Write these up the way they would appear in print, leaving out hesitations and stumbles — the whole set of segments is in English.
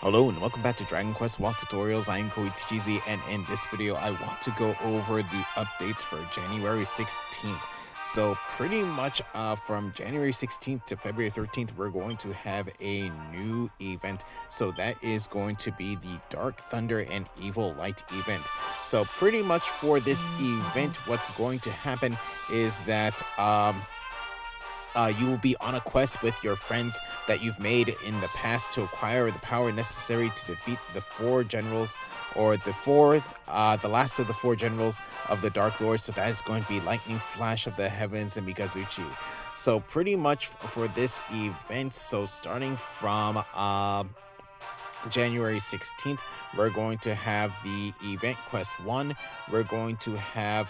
Hello and welcome back to Dragon Quest Walk Tutorials. I am Koichichi, and in this video I want to go over the updates for January 16th. So pretty much from January 16th to February 13th, we're going to have a new event. So that is going to be the Dark Thunder and Evil Light event. So pretty much for this event, what's going to happen is that you will be on a quest with your friends that you've made in the past to acquire the power necessary to defeat the four generals, or the last of the four generals of the Dark Lord. So that is going to be Lightning Flash of the Heavens and Mikazuchi. So pretty much for this event, so starting from January 16th, we're going to have the event quest 1. We're going to have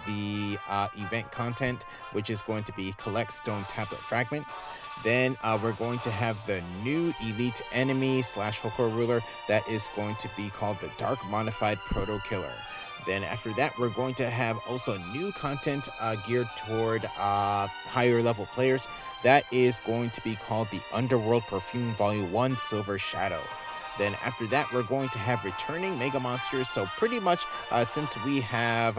the event content, which is going to be collect stone tablet fragments. Then we're going to have the new elite enemy slash Hokora ruler that is going to be called the Dark Modified Proto Killer. Then after that, we're going to have also new content geared toward higher level players. That is going to be called the Underworld Perfume Volume 1 Silver Shadow. Then after that, we're going to have returning Mega Monsters. So pretty much since we have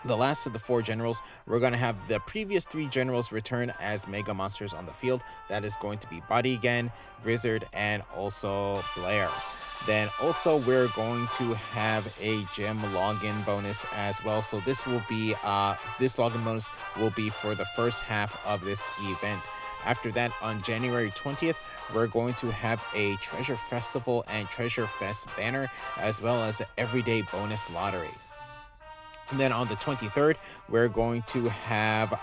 the last of the four generals, we're going to have the previous three generals return as Mega Monsters on the field. That is going to be Barigen, Grizzard, and also Blair. Then also we're going to have a gem login bonus as well. So this will be this login bonus will be for the first half of this event. After that, on January 20th, we're going to have a Treasure Festival and Treasure Fest banner, as well as an everyday bonus lottery. And then on the 23rd, we're going to have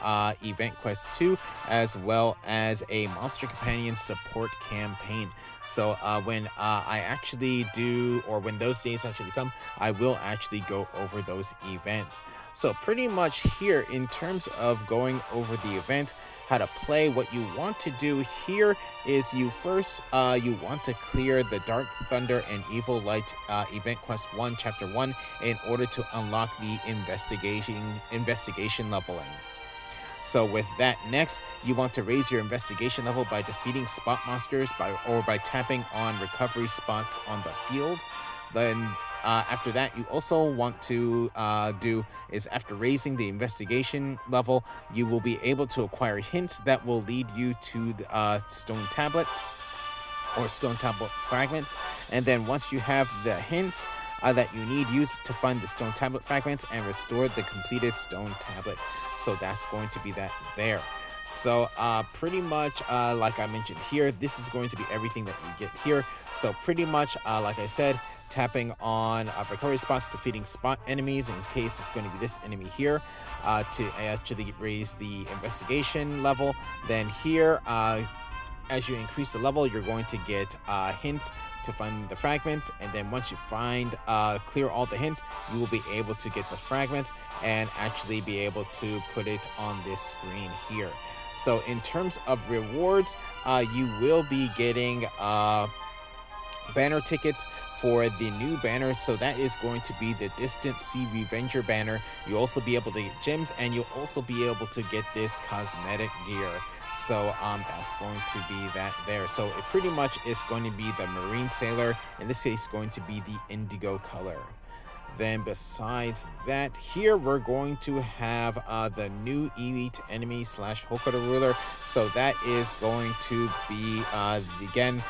Event Quest 2, as well as a Monster Companion support campaign. So when I actually do, or when those days actually come, I will actually go over those events. So pretty much here, in terms of going over the event, how to play, what you want to do here is you first you want to clear the Dark Thunder and Evil Light event quest 1 chapter 1 in order to unlock the investigation leveling. So with that, next you want to raise your investigation level by defeating spot monsters by tapping on recovery spots on the field. Then after that, you also want to do is, after raising the investigation level, you will be able to acquire hints that will lead you to stone tablets or stone tablet fragments. And then once you have the hints that you need, use to find the stone tablet fragments and restore the completed stone tablet. So that's going to be that there. So pretty much like I mentioned here, this is going to be everything that you get here. So pretty much like I said, tapping on recovery spots, defeating spot enemies, in case it's going to be this enemy here, to actually raise the investigation level. Then here, as you increase the level, you're going to get hints to find the fragments, and then once you find clear all the hints, you will be able to get the fragments and actually be able to put it on this screen here. So in terms of rewards, you will be getting banner tickets for the new banner. So that is going to be the Distant Sea Revenger banner. You'll also be able to get gems, and you'll also be able to get this cosmetic gear. So that's going to be that there. So it pretty much is going to be the Marine Sailor. In this case, going to be the indigo color. Then besides that, here we're going to have the new elite enemy slash Hokora ruler. So that is going to be again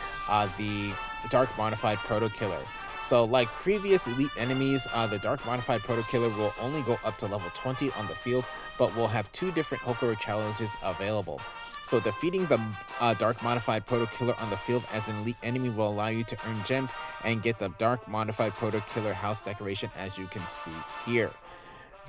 the Dark Modified Proto Killer. So like previous elite enemies, the Dark Modified Proto Killer will only go up to level 20 on the field, but will have 2 different Hokora challenges available. So defeating the Dark Modified Proto Killer on the field as an elite enemy will allow you to earn gems and get the Dark Modified Proto Killer house decoration, as you can see here.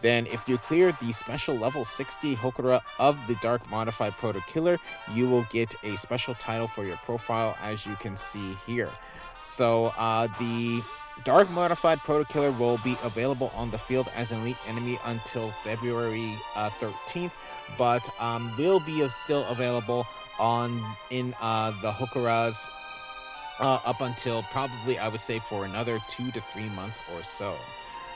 Then if you clear the special level 60 Hokora of the Dark Modified Proto Killer, you will get a special title for your profile, as you can see here. So the Dark Modified Proto Killer will be available on the field as an elite enemy until February 13th, but will be still available in the Hokoras up until probably, I would say, for another 2 to 3 months or so.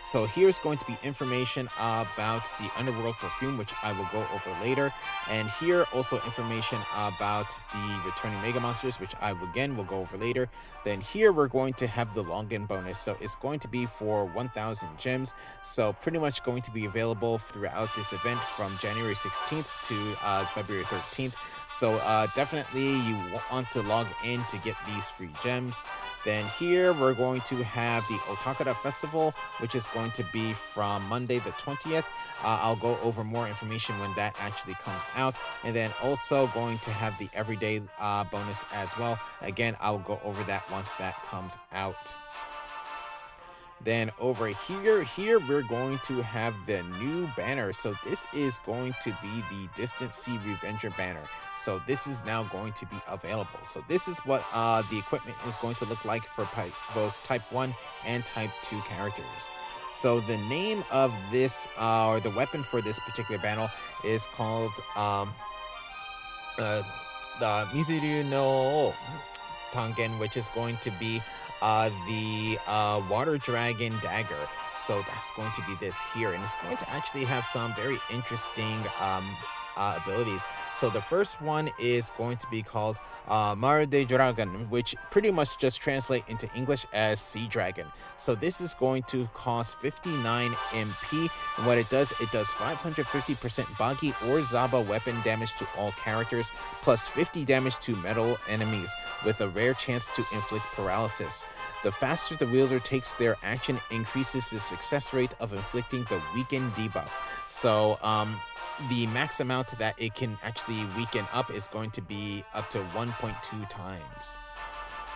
So here's going to be information about the Underworld Perfume, which I will go over later. And here also information about the returning Mega Monsters, which I again will go over later. Then here we're going to have the Login bonus. So it's going to be for 1,000 gems. So pretty much going to be available throughout this event from January 16th to February 13th. So definitely you want to log in to get these free gems. Then here we're going to have the Otakara Festival, which is going to be from Monday the 20th. I'll go over more information when that actually comes out. And then also going to have the everyday bonus as well. Again, I'll go over that once that comes out. Then over here we're going to have the new banner. So this is going to be the Distant Sea Revenger banner. So this is now going to be available. So this is what the equipment is going to look like for both Type 1 and Type 2 characters. So the name of this, or the weapon for this particular battle is called the Mizuru no Tangen, which is going to be the Water Dragon Dagger. So that's going to be this here, and it's going to actually have some very interesting abilities. So the first one is going to be called Mar de Dragon, which pretty much just translate into English as Sea Dragon. So this is going to cost 59 MP, and what it does 550% Bagi or Zaba weapon damage to all characters, plus 50 damage to metal enemies, with a rare chance to inflict paralysis. The faster the wielder takes their action, increases the success rate of inflicting the weaken debuff. So the max amount that it can actually weaken up is going to be up to 1.2 times.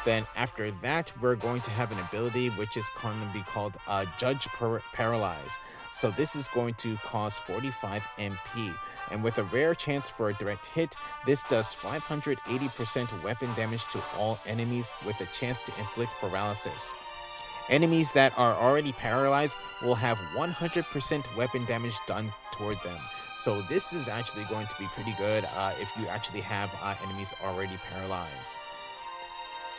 Then after that, we're going to have an ability which is going to be called Judge Paralyze. So this is going to cost 45 MP, and with a rare chance for a direct hit, this does 580% weapon damage to all enemies with a chance to inflict paralysis. Enemies that are already paralyzed will have 100% weapon damage done toward them. So this is actually going to be pretty good if you actually have enemies already paralyzed.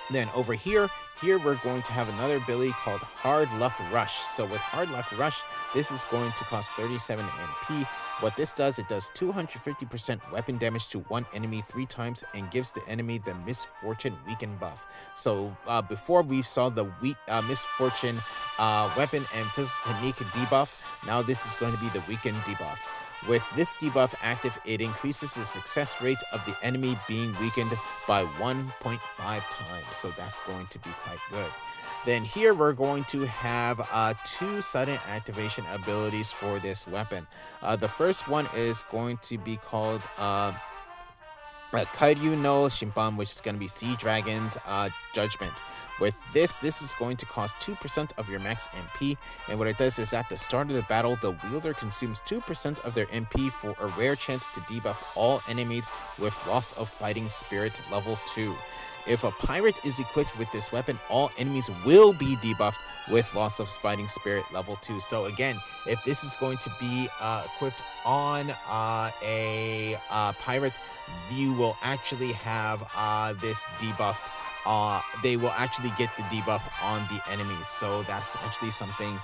Then over here we're going to have another ability called Hard Luck Rush. So with Hard Luck Rush, this is going to cost 37 MP. What this does, it does 250% weapon damage to one enemy 3 times and gives the enemy the Misfortune Weaken buff. So before we saw the Misfortune weapon and physical technique debuff, now this is going to be the Weaken debuff. With this debuff active, it increases the success rate of the enemy being weakened by 1.5 times, so that's going to be quite good. Then here we're going to have 2 sudden activation abilities for this weapon. The first one is going to be called Kairyu no Shimpan, which is going to be Sea Dragon's Judgment. With this is going to cost 2% of your max MP, and what it does is at the start of the battle, the wielder consumes 2% of their MP for a rare chance to debuff all enemies with loss of fighting spirit level 2. If a pirate is equipped with this weapon, all enemies will be debuffed with loss of fighting spirit level 2. So again, if this is going to be equipped on a pirate, you will actually have this debuffed. They will actually get the debuff on the enemies. So that's actually something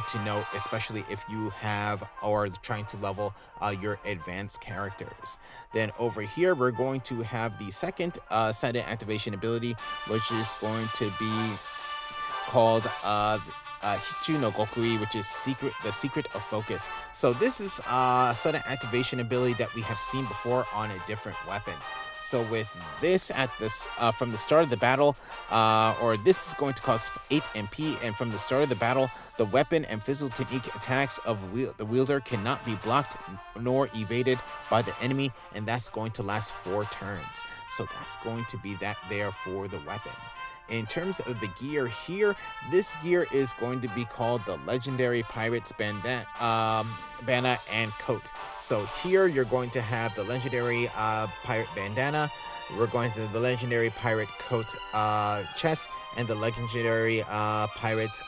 to note, especially if you have or are trying to level your advanced characters. Then over here, we're going to have the second sudden activation ability, which is going to be called Hichu no Gokui, which is the secret of focus. So this is a sudden activation ability that we have seen before on a different weapon. So with this at this from the start of the battle, or this is going to cost 8 MP, and from the start of the battle, the weapon and physical technique attacks of the wielder cannot be blocked nor evaded by the enemy, and that's going to last 4 turns. So that's going to be that there for the weapon. In terms of the gear here, this gear is going to be called the Legendary Pirate's Bandana and Coat. So here you're going to have the Legendary Pirate Bandana, we're going to the Legendary Pirate Coat chest, and the Legendary Pirate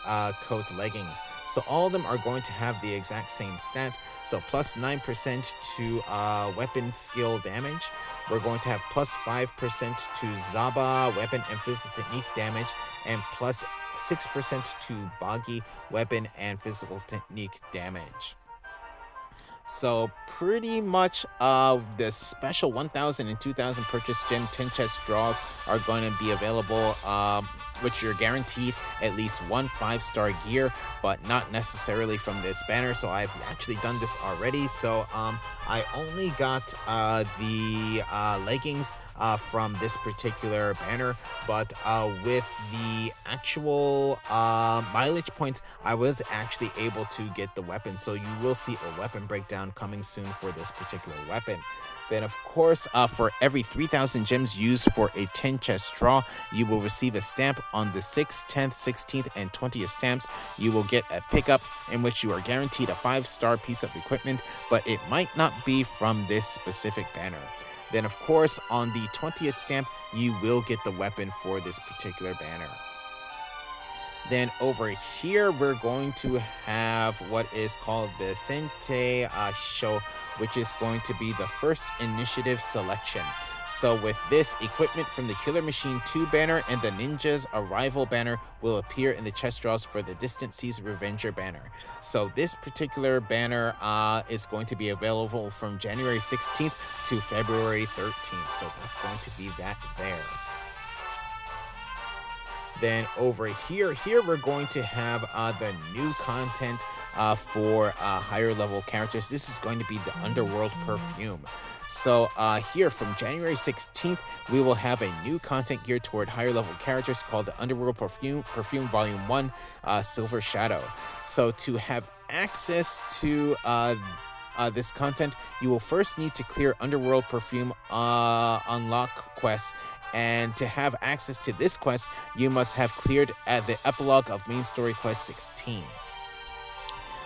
Coat leggings. So all of them are going to have the exact same stats. So plus 9% to weapon skill damage. We're going to have plus 5% to Zaba weapon and physical technique damage, and plus 6% to boggy weapon and physical technique damage. So pretty much the special 1000 and 2000 purchase gem 10 chest draws are going to be available, which you're guaranteed at least one 5-star gear, but not necessarily from this banner. So I've actually done this already. So I only got the leggings from this particular banner, but with the actual mileage points, I was actually able to get the weapon. So you will see a weapon breakdown coming soon for this particular weapon. Then, of course, for every 3,000 gems used for a 10 chest draw, you will receive a stamp. On the 6th, 10th, 16th, and 20th stamps, you will get a pickup in which you are guaranteed a 5-star piece of equipment, but it might not be from this specific banner. Then, of course, on the 20th stamp, you will get the weapon for this particular banner. Then over here, we're going to have what is called the Sente Show, which is going to be the first initiative selection. So with this, equipment from the Killer Machine 2 banner and the Ninja's Arrival banner will appear in the chest draws for the Distant Seas Revenger banner. So this particular banner is going to be available from January 16th to February 13th. So that's going to be that there. Then over here we're going to have the new content for higher level characters. This is going to be the Underworld Perfume. So here from January 16th, we will have a new content geared toward higher level characters called the Underworld Perfume Volume 1 Silver Shadow. So to have access to this content, you will first need to clear Underworld Perfume unlock quests, and to have access to this quest, you must have cleared at the epilogue of main story quest 16.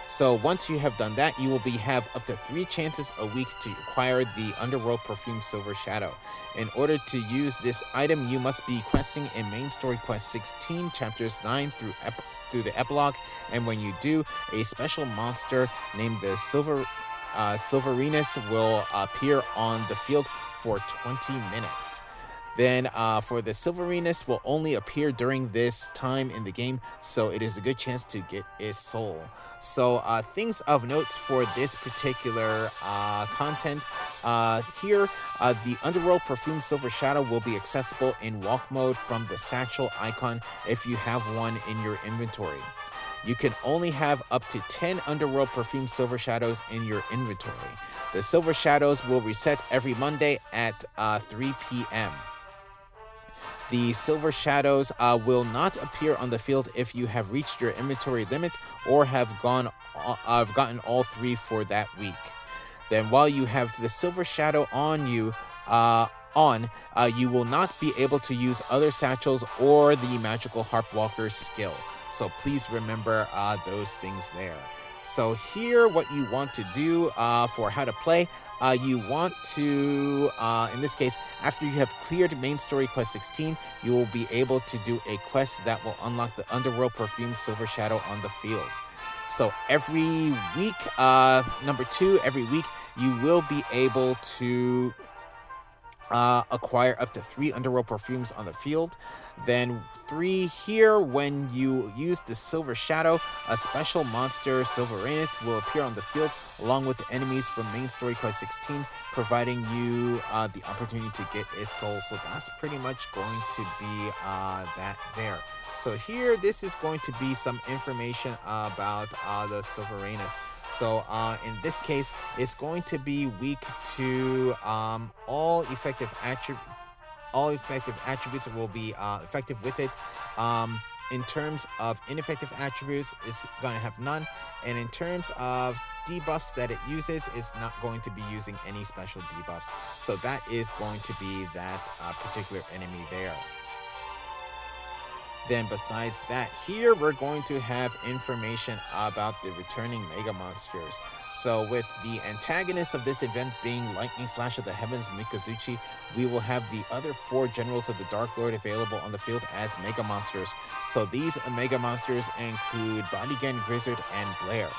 So once you have done that, you will have up to 3 chances a week to acquire the Underworld Perfume Silver Shadow. In order to use this item, you must be questing in main story quest 16, chapters 9 through the epilogue, and when you do, a special monster named the Silverinus will appear on the field for 20 minutes. Then for the Silverinus will only appear during this time in the game, so it is a good chance to get its soul. So things of notes for this particular content. Here, the Underworld Perfume Silver Shadow will be accessible in walk mode from the satchel icon if you have one in your inventory. You can only have up to 10 Underworld Perfume Silver Shadows in your inventory. The Silver Shadows will reset every Monday at 3 p.m. The Silver Shadows will not appear on the field if you have reached your inventory limit or have gotten all 3 for that week. Then while you have the Silver Shadow on you, you will not be able to use other satchels or the Magical Harp Walker skill. So please remember those things there. So here, what you want to do for how to play, you want to, in this case, after you have cleared main story quest 16, you will be able to do a quest that will unlock the Underworld Perfume Silver Shadow on the field. So every week, number 2, every week, you will be able to acquire up to 3 Underworld Perfumes on the field. Then 3 here, when you use the Silver Shadow, a special monster, Silverinus, will appear on the field along with the enemies from main story quest 16, providing you the opportunity to get its soul. So that's pretty much going to be that there. So here, this is going to be some information about the Silverinus. So in this case, it's going to be weak to all effective attributes will be effective with it. In terms of ineffective attributes, it's going to have none. And in terms of debuffs that it uses, it's not going to be using any special debuffs. So that is going to be that particular enemy there. Then besides that, here we're going to have information about the returning Mega Monsters. So with the antagonist of this event being Lightning Flash of the Heavens Mikazuchi, we will have the other 4 Generals of the Dark Lord available on the field as Mega Monsters. So these Mega Monsters include Barigen, Grizzard, and Blair.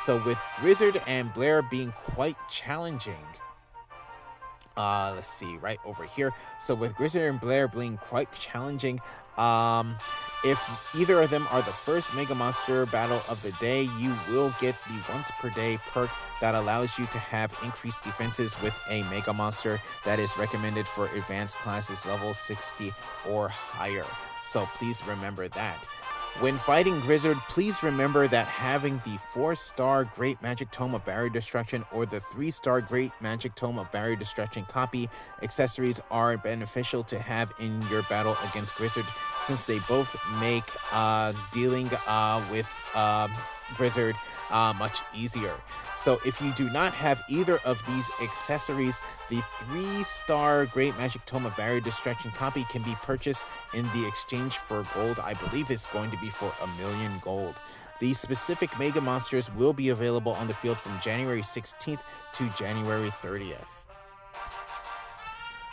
So with Grizzard and Blair being quite challenging, let's see, right over here. So with Grizzard and Blair being quite challenging, If either of them are the first Mega Monster battle of the day, you will get the once per day perk that allows you to have increased defenses with a Mega Monster that is recommended for advanced classes level 60 or higher. So please remember that. When fighting Grizzard, please remember that having the 4-star Great Magic Tome of Barrier Destruction or the 3-star Great Magic Tome of Barrier Destruction copy accessories are beneficial to have in your battle against Grizzard, since they both make dealing with Grizzard much easier. So if you do not have either of these accessories, the 3-star Great Magic Tome of Barrier Destruction copy can be purchased in the exchange for gold. I believe it's going to be for 1,000,000 gold. These specific Mega Monsters will be available on the field from January 16th to January 30th.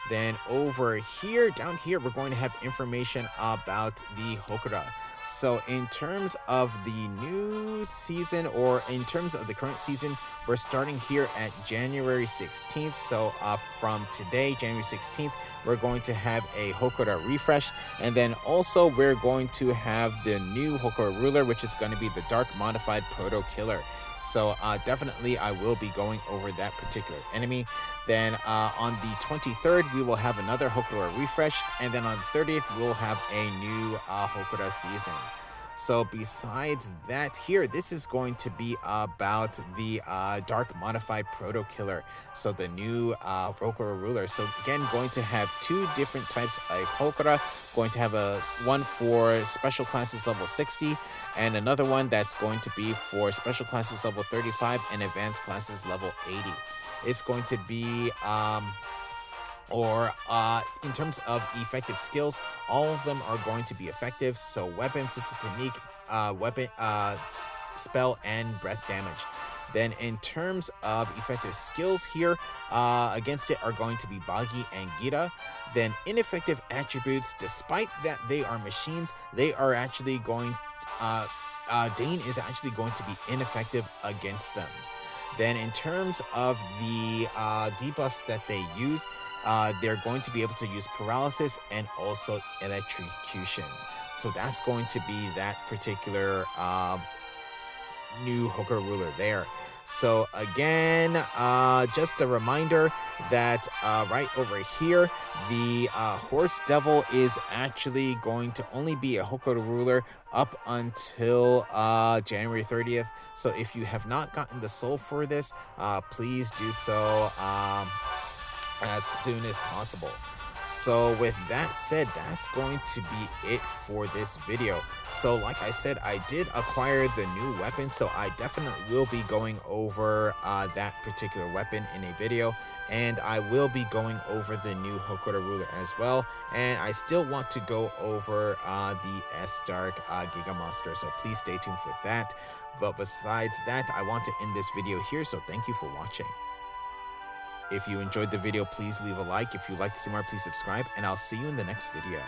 Then over here, down here, we're going to have information about the Hokora. So in terms of the new season, or in terms of the current season, we're starting here at January 16th. So from today, January 16th, we're going to have a Hokora refresh. And then also we're going to have the new Hokora ruler, which is going to be the Dark Modified Proto Killer. So definitely I will be going over that particular enemy. Then on the 23rd, we will have another Hokora refresh. And then on the 30th, we'll have a new Hokora season. So besides that here, this is going to be about the Dark Modified Proto Killer. So the new Hokora ruler. So again, going to have 2 different types of Hokora. Going to have one for special classes level 60 and another one that's going to be for special classes level 35 and advanced classes level 80. It's going to be in terms of effective skills, all of them are going to be effective. So weapon, physical technique, spell, and breath damage. Then in terms of effective skills here, against it are going to be Bagi and Gira. Then ineffective attributes, despite that they are machines, they are actually going, Dane is actually going to be ineffective against them. Then in terms of the debuffs that they use, they're going to be able to use paralysis and also electrocution. So that's going to be that particular new Hokora ruler there. So again, just a reminder that right over here, the Horse Devil is actually going to only be a Hokora ruler up until January 30th. So if you have not gotten the soul for this, please do so as soon as possible. So with that said, that's going to be it for this video. So like I said, I did acquire the new weapon, so I definitely will be going over that particular weapon in a video, and I will be going over the new Hokora ruler as well, and I still want to go over the S-Dark Giga Monster, so please stay tuned for that. But besides that, I want to end this video here, so thank you for watching. If you enjoyed the video, please leave a like. If you'd like to see more, please subscribe, and I'll see you in the next video.